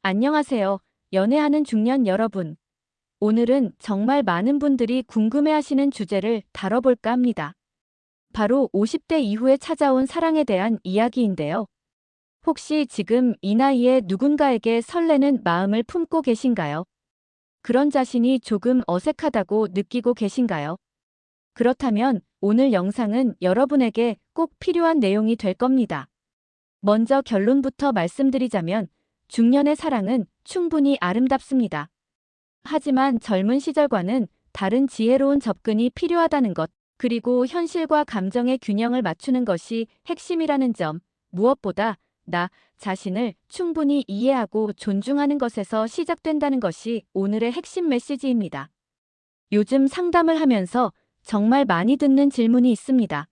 안녕하세요. 연애하는 중년 여러분. 오늘은 정말 많은 분들이 궁금해하시는 주제를 다뤄볼까 합니다. 바로 50대 이후에 찾아온 사랑에 대한 이야기인데요. 혹시 지금 이 나이에 누군가에게 설레는 마음을 품고 계신가요? 그런 자신이 조금 어색하다고 느끼고 계신가요? 그렇다면 오늘 영상은 여러분에게 꼭 필요한 내용이 될 겁니다. 먼저 결론부터 말씀드리자면 중년의 사랑은 충분히 아름답습니다. 하지만 젊은 시절과는 다른 지혜로운 접근이 필요하다는 것, 그리고 현실과 감정의 균형을 맞추는 것이 핵심이라는 점, 무엇보다 나 자신을 충분히 이해하고 존중하는 것에서 시작된다는 것이 오늘의 핵심 메시지입니다. 요즘 상담을 하면서 정말 많이 듣는 질문이 있습니다.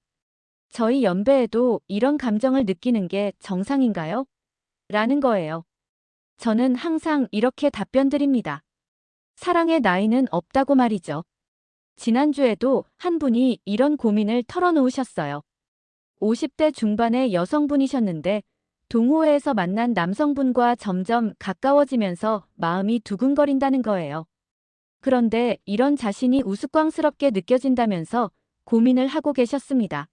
저희 연배에도 이런 감정을 느끼는 게 정상인가요? 라는 거예요. 저는 항상 이렇게 답변 드립니다. 사랑의 나이는 없다고 말이죠. 지난주에도 한 분이 이런 고민을 털어놓으셨어요. 50대 중반의 여성분이셨는데 동호회에서 만난 남성분과 점점 가까워지면서 마음이 두근거린다는 거예요. 그런데 이런 자신이 우스꽝스럽게 느껴진다면서 고민을 하고 계셨습니다.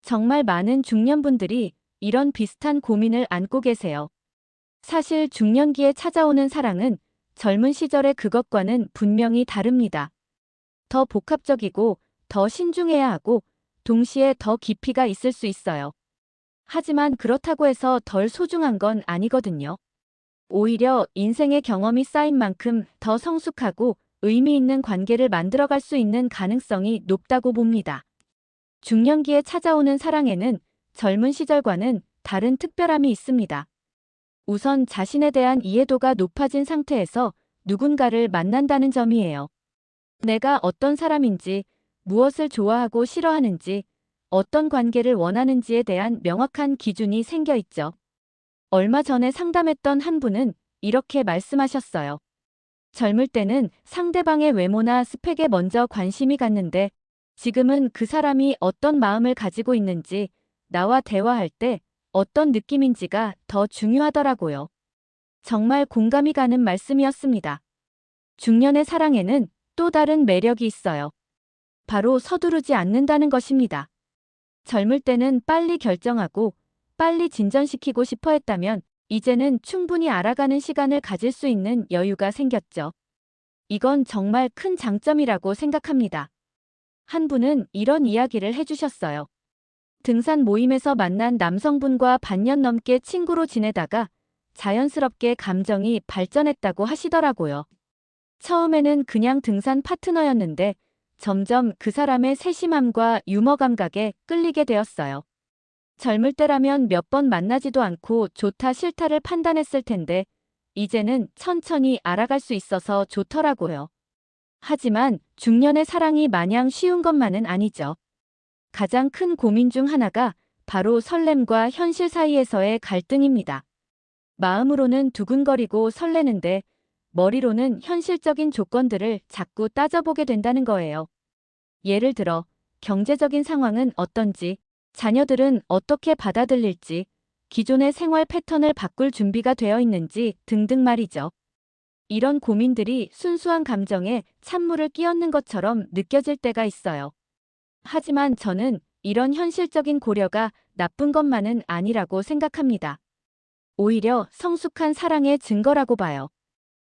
정말 많은 중년분들이 이런 비슷한 고민을 안고 계세요. 사실 중년기에 찾아오는 사랑은 젊은 시절의 그것과는 분명히 다릅니다. 더 복합적이고 더 신중해야 하고 동시에 더 깊이가 있을 수 있어요. 하지만 그렇다고 해서 덜 소중한 건 아니거든요. 오히려 인생의 경험이 쌓인 만큼 더 성숙하고 의미 있는 관계를 만들어갈 수 있는 가능성이 높다고 봅니다. 중년기에 찾아오는 사랑에는 젊은 시절과는 다른 특별함이 있습니다. 우선 자신에 대한 이해도가 높아진 상태에서 누군가를 만난다는 점이에요. 내가 어떤 사람인지, 무엇을 좋아하고 싫어하는지, 어떤 관계를 원하는지에 대한 명확한 기준이 생겨 있죠. 얼마 전에 상담했던 한 분은 이렇게 말씀하셨어요. 젊을 때는 상대방의 외모나 스펙에 먼저 관심이 갔는데 지금은 그 사람이 어떤 마음을 가지고 있는지, 나와 대화할 때 어떤 느낌인지가 더 중요하더라고요. 정말 공감이 가는 말씀이었습니다. 중년의 사랑에는 또 다른 매력이 있어요. 바로 서두르지 않는다는 것입니다. 젊을 때는 빨리 결정하고 빨리 진전시키고 싶어 했다면 이제는 충분히 알아가는 시간을 가질 수 있는 여유가 생겼죠. 이건 정말 큰 장점이라고 생각합니다. 한 분은 이런 이야기를 해주셨어요. 등산 모임에서 만난 남성분과 반년 넘게 친구로 지내다가 자연스럽게 감정이 발전했다고 하시더라고요. 처음에는 그냥 등산 파트너였는데 점점 그 사람의 세심함과 유머 감각에 끌리게 되었어요. 젊을 때라면 몇 번 만나지도 않고 좋다 싫다를 판단했을 텐데 이제는 천천히 알아갈 수 있어서 좋더라고요. 하지만 중년의 사랑이 마냥 쉬운 것만은 아니죠. 가장 큰 고민 중 하나가 바로 설렘과 현실 사이에서의 갈등입니다. 마음으로는 두근거리고 설레는데 머리로는 현실적인 조건들을 자꾸 따져보게 된다는 거예요. 예를 들어, 경제적인 상황은 어떤지, 자녀들은 어떻게 받아들일지, 기존의 생활 패턴을 바꿀 준비가 되어 있는지 등등 말이죠. 이런 고민들이 순수한 감정에 찬물을 끼얹는 것처럼 느껴질 때가 있어요. 하지만 저는 이런 현실적인 고려가 나쁜 것만은 아니라고 생각합니다. 오히려 성숙한 사랑의 증거라고 봐요.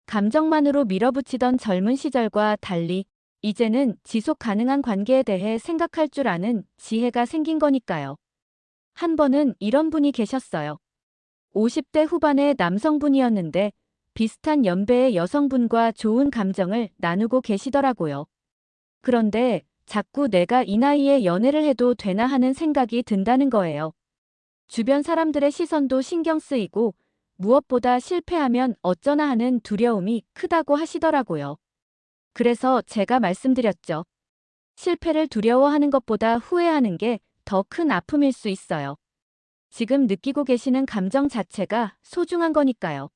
감정만으로 밀어붙이던 젊은 시절과 달리 이제는 지속 가능한 관계에 대해 생각할 줄 아는 지혜가 생긴 거니까요. 한 번은 이런 분이 계셨어요. 50대 후반의 남성분이었는데 비슷한 연배의 여성분과 좋은 감정을 나누고 계시더라고요. 그런데 자꾸 내가 이 나이에 연애를 해도 되나 하는 생각이 든다는 거예요. 주변 사람들의 시선도 신경 쓰이고 무엇보다 실패하면 어쩌나 하는 두려움이 크다고 하시더라고요. 그래서 제가 말씀드렸죠. 실패를 두려워하는 것보다 후회하는 게 더 큰 아픔일 수 있어요. 지금 느끼고 계시는 감정 자체가 소중한 거니까요.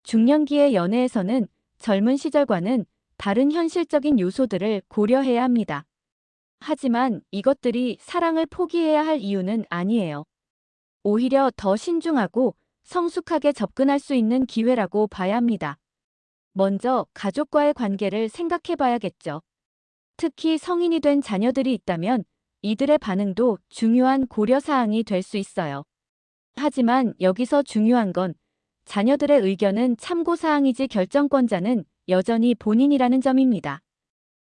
중년기의 연애에서는 젊은 시절과는 다른 현실적인 요소들을 고려해야 합니다. 하지만 이것들이 사랑을 포기해야 할 이유는 아니에요. 오히려 더 신중하고 성숙하게 접근할 수 있는 기회라고 봐야 합니다. 먼저 가족과의 관계를 생각해 봐야겠죠. 특히 성인이 된 자녀들이 있다면 이들의 반응도 중요한 고려 사항이 될 수 있어요. 하지만 여기서 중요한 건 자녀들의 의견은 참고 사항이지 결정권자는 여전히 본인이라는 점입니다.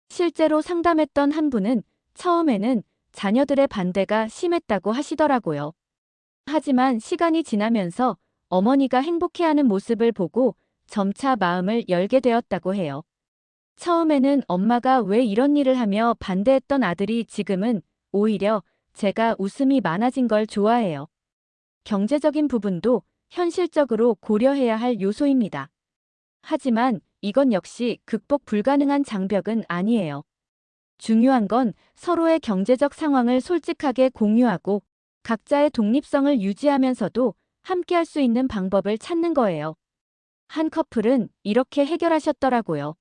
실제로 상담했던 한 분은 처음에는 자녀들의 반대가 심했다고 하시더라고요. 하지만 시간이 지나면서 어머니가 행복해하는 모습을 보고 점차 마음을 열게 되었다고 해요. 처음에는 엄마가 왜 이런 일을 하며 반대했던 아들이 지금은 오히려 제가 웃음이 많아진 걸 좋아해요. 경제적인 부분도 현실적으로 고려해야 할 요소입니다. 하지만 이건 역시 극복 불가능한 장벽은 아니에요. 중요한 건 서로의 경제적 상황을 솔직하게 공유하고 각자의 독립성을 유지하면서도 함께할 수 있는 방법을 찾는 거예요. 한 커플은 이렇게 해결하셨더라고요.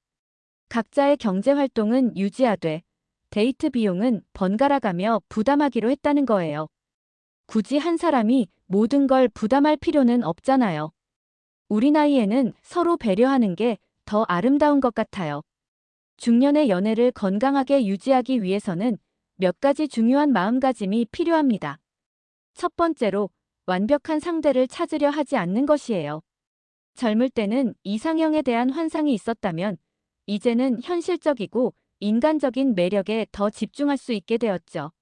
각자의 경제 활동은 유지하되 데이트 비용은 번갈아가며 부담하기로 했다는 거예요. 굳이 한 사람이 모든 걸 부담할 필요는 없잖아요. 우리 나이에는 서로 배려하는 게 더 아름다운 것 같아요. 중년의 연애를 건강하게 유지하기 위해서는 몇 가지 중요한 마음가짐이 필요합니다. 첫 번째로 완벽한 상대를 찾으려 하지 않는 것이에요. 젊을 때는 이상형에 대한 환상이 있었다면 이제는 현실적이고 인간적인 매력에 더 집중할 수 있게 되었죠.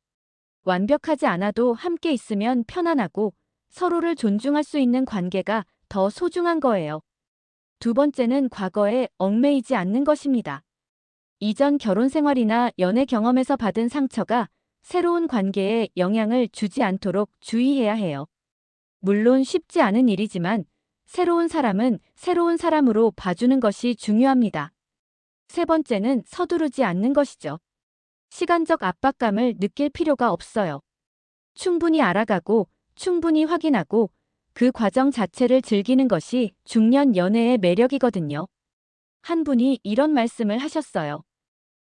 완벽하지 않아도 함께 있으면 편안하고 서로를 존중할 수 있는 관계가 더 소중한 거예요. 두 번째는 과거에 얽매이지 않는 것입니다. 이전 결혼 생활이나 연애 경험에서 받은 상처가 새로운 관계에 영향을 주지 않도록 주의해야 해요. 물론 쉽지 않은 일이지만 새로운 사람은 새로운 사람으로 봐주는 것이 중요합니다. 세 번째는 서두르지 않는 것이죠. 시간적 압박감을 느낄 필요가 없어요. 충분히 알아가고 충분히 확인하고 그 과정 자체를 즐기는 것이 중년 연애의 매력이거든요. 한 분이 이런 말씀을 하셨어요.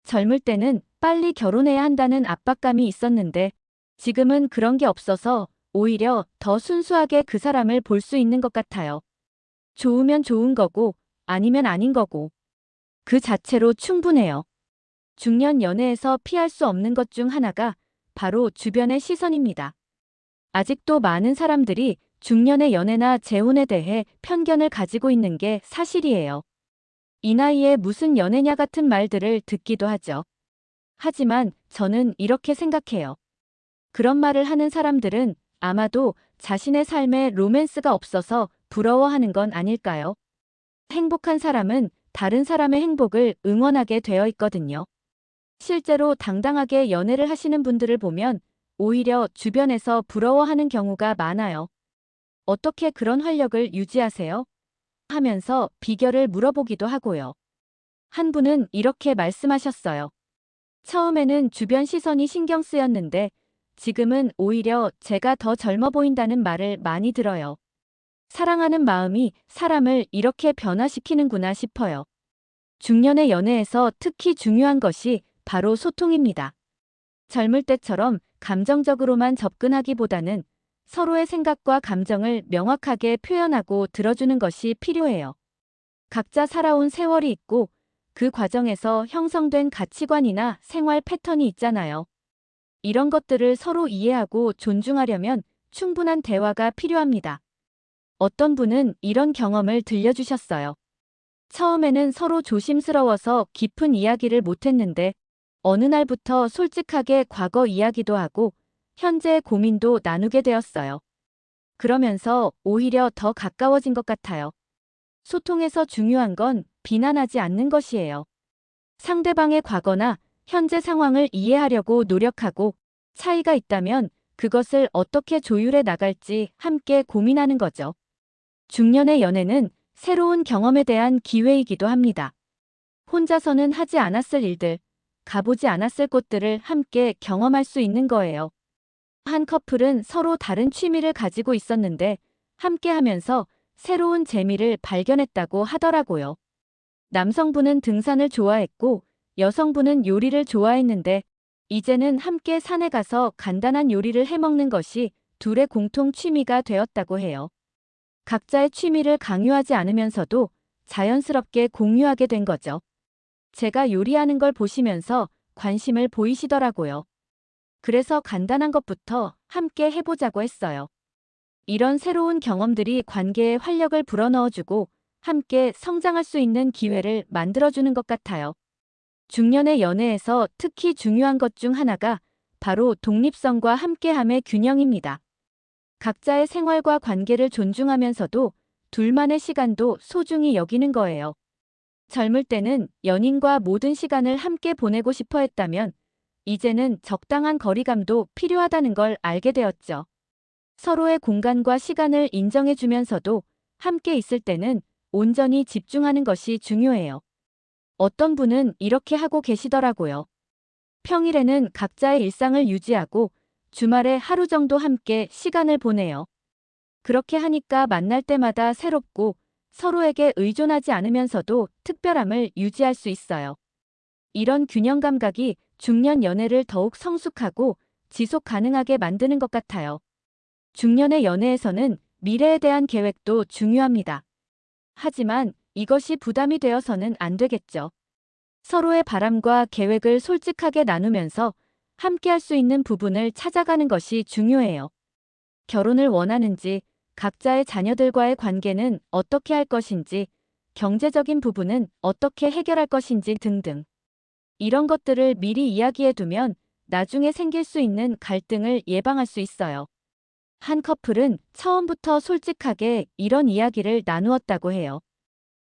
젊을 때는 빨리 결혼해야 한다는 압박감이 있었는데 지금은 그런 게 없어서 오히려 더 순수하게 그 사람을 볼 수 있는 것 같아요. 좋으면 좋은 거고 아니면 아닌 거고 그 자체로 충분해요. 중년 연애에서 피할 수 없는 것 중 하나가 바로 주변의 시선입니다. 아직도 많은 사람들이 중년의 연애나 재혼에 대해 편견을 가지고 있는 게 사실이에요. 이 나이에 무슨 연애냐 같은 말들을 듣기도 하죠. 하지만 저는 이렇게 생각해요. 그런 말을 하는 사람들은 아마도 자신의 삶에 로맨스가 없어서 부러워하는 건 아닐까요? 행복한 사람은 다른 사람의 행복을 응원하게 되어 있거든요. 실제로 당당하게 연애를 하시는 분들을 보면 오히려 주변에서 부러워하는 경우가 많아요. 어떻게 그런 활력을 유지하세요? 하면서 비결을 물어보기도 하고요. 한 분은 이렇게 말씀하셨어요. 처음에는 주변 시선이 신경 쓰였는데 지금은 오히려 제가 더 젊어 보인다는 말을 많이 들어요. 사랑하는 마음이 사람을 이렇게 변화시키는구나 싶어요. 중년의 연애에서 특히 중요한 것이 바로 소통입니다. 젊을 때처럼 감정적으로만 접근하기보다는 서로의 생각과 감정을 명확하게 표현하고 들어주는 것이 필요해요. 각자 살아온 세월이 있고 그 과정에서 형성된 가치관이나 생활 패턴이 있잖아요. 이런 것들을 서로 이해하고 존중하려면 충분한 대화가 필요합니다. 어떤 분은 이런 경험을 들려주셨어요. 처음에는 서로 조심스러워서 깊은 이야기를 못했는데 어느 날부터 솔직하게 과거 이야기도 하고 현재의 고민도 나누게 되었어요. 그러면서 오히려 더 가까워진 것 같아요. 소통에서 중요한 건 비난하지 않는 것이에요. 상대방의 과거나 현재 상황을 이해하려고 노력하고 차이가 있다면 그것을 어떻게 조율해 나갈지 함께 고민하는 거죠. 중년의 연애는 새로운 경험에 대한 기회이기도 합니다. 혼자서는 하지 않았을 일들, 가보지 않았을 곳들을 함께 경험할 수 있는 거예요. 한 커플은 서로 다른 취미를 가지고 있었는데 함께 하면서 새로운 재미를 발견했다고 하더라고요. 남성분은 등산을 좋아했고 여성분은 요리를 좋아했는데 이제는 함께 산에 가서 간단한 요리를 해먹는 것이 둘의 공통 취미가 되었다고 해요. 각자의 취미를 강요하지 않으면서도 자연스럽게 공유하게 된 거죠. 제가 요리하는 걸 보시면서 관심을 보이시더라고요. 그래서 간단한 것부터 함께 해보자고 했어요. 이런 새로운 경험들이 관계에 활력을 불어넣어주고 함께 성장할 수 있는 기회를 만들어주는 것 같아요. 중년의 연애에서 특히 중요한 것 중 하나가 바로 독립성과 함께함의 균형입니다. 각자의 생활과 관계를 존중하면서도 둘만의 시간도 소중히 여기는 거예요. 젊을 때는 연인과 모든 시간을 함께 보내고 싶어 했다면 이제는 적당한 거리감도 필요하다는 걸 알게 되었죠. 서로의 공간과 시간을 인정해주면서도 함께 있을 때는 온전히 집중하는 것이 중요해요. 어떤 분은 이렇게 하고 계시더라고요. 평일에는 각자의 일상을 유지하고 주말에 하루 정도 함께 시간을 보내요. 그렇게 하니까 만날 때마다 새롭고 서로에게 의존하지 않으면서도 특별함을 유지할 수 있어요. 이런 균형 감각이 중년 연애를 더욱 성숙하고 지속 가능하게 만드는 것 같아요. 중년의 연애에서는 미래에 대한 계획도 중요합니다. 하지만 이것이 부담이 되어서는 안 되겠죠. 서로의 바람과 계획을 솔직하게 나누면서 함께 할 수 있는 부분을 찾아가는 것이 중요해요. 결혼을 원하는지, 각자의 자녀들과의 관계는 어떻게 할 것인지, 경제적인 부분은 어떻게 해결할 것인지 등등. 이런 것들을 미리 이야기해두면 나중에 생길 수 있는 갈등을 예방할 수 있어요. 한 커플은 처음부터 솔직하게 이런 이야기를 나누었다고 해요.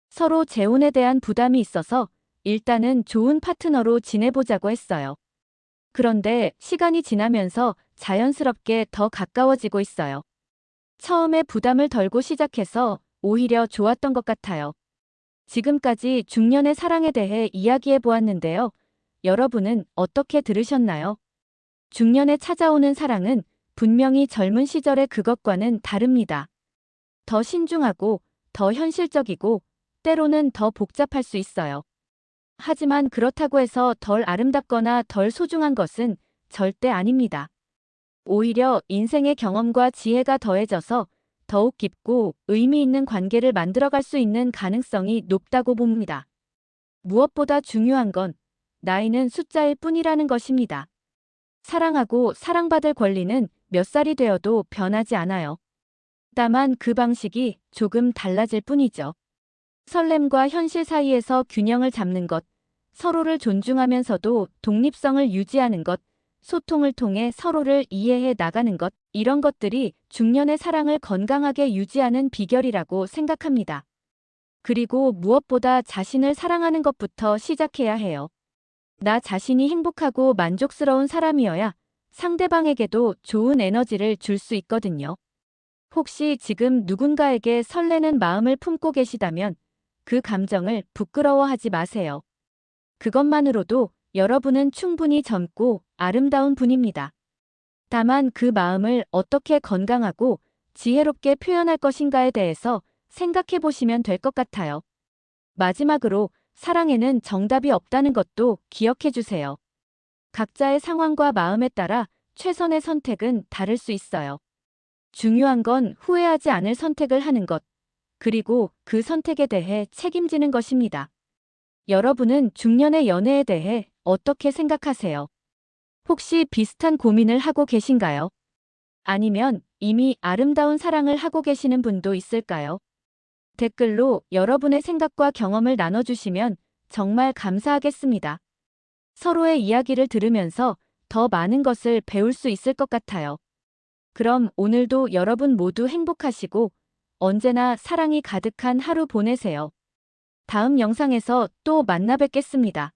서로 재혼에 대한 부담이 있어서 일단은 좋은 파트너로 지내보자고 했어요. 그런데 시간이 지나면서 자연스럽게 더 가까워지고 있어요. 처음에 부담을 덜고 시작해서 오히려 좋았던 것 같아요. 지금까지 중년의 사랑에 대해 이야기해 보았는데요. 여러분은 어떻게 들으셨나요? 중년에 찾아오는 사랑은 분명히 젊은 시절의 그것과는 다릅니다. 더 신중하고, 더 현실적이고, 때로는 더 복잡할 수 있어요. 하지만 그렇다고 해서 덜 아름답거나 덜 소중한 것은 절대 아닙니다. 오히려 인생의 경험과 지혜가 더해져서 더욱 깊고 의미 있는 관계를 만들어갈 수 있는 가능성이 높다고 봅니다. 무엇보다 중요한 건 나이는 숫자일 뿐이라는 것입니다. 사랑하고 사랑받을 권리는 몇 살이 되어도 변하지 않아요. 다만 그 방식이 조금 달라질 뿐이죠. 설렘과 현실 사이에서 균형을 잡는 것, 서로를 존중하면서도 독립성을 유지하는 것, 소통을 통해 서로를 이해해 나가는 것, 이런 것들이 중년의 사랑을 건강하게 유지하는 비결이라고 생각합니다. 그리고 무엇보다 자신을 사랑하는 것부터 시작해야 해요. 나 자신이 행복하고 만족스러운 사람이어야 상대방에게도 좋은 에너지를 줄 수 있거든요. 혹시 지금 누군가에게 설레는 마음을 품고 계시다면 그 감정을 부끄러워하지 마세요. 그것만으로도 여러분은 충분히 젊고 아름다운 분입니다. 다만 그 마음을 어떻게 건강하고 지혜롭게 표현할 것인가에 대해서 생각해 보시면 될 것 같아요. 마지막으로 사랑에는 정답이 없다는 것도 기억해 주세요. 각자의 상황과 마음에 따라 최선의 선택은 다를 수 있어요. 중요한 건 후회하지 않을 선택을 하는 것, 그리고 그 선택에 대해 책임지는 것입니다. 여러분은 중년의 연애에 대해 어떻게 생각하세요? 혹시 비슷한 고민을 하고 계신가요? 아니면 이미 아름다운 사랑을 하고 계시는 분도 있을까요? 댓글로 여러분의 생각과 경험을 나눠주시면 정말 감사하겠습니다. 서로의 이야기를 들으면서 더 많은 것을 배울 수 있을 것 같아요. 그럼 오늘도 여러분 모두 행복하시고 언제나 사랑이 가득한 하루 보내세요. 다음 영상에서 또 만나 뵙겠습니다.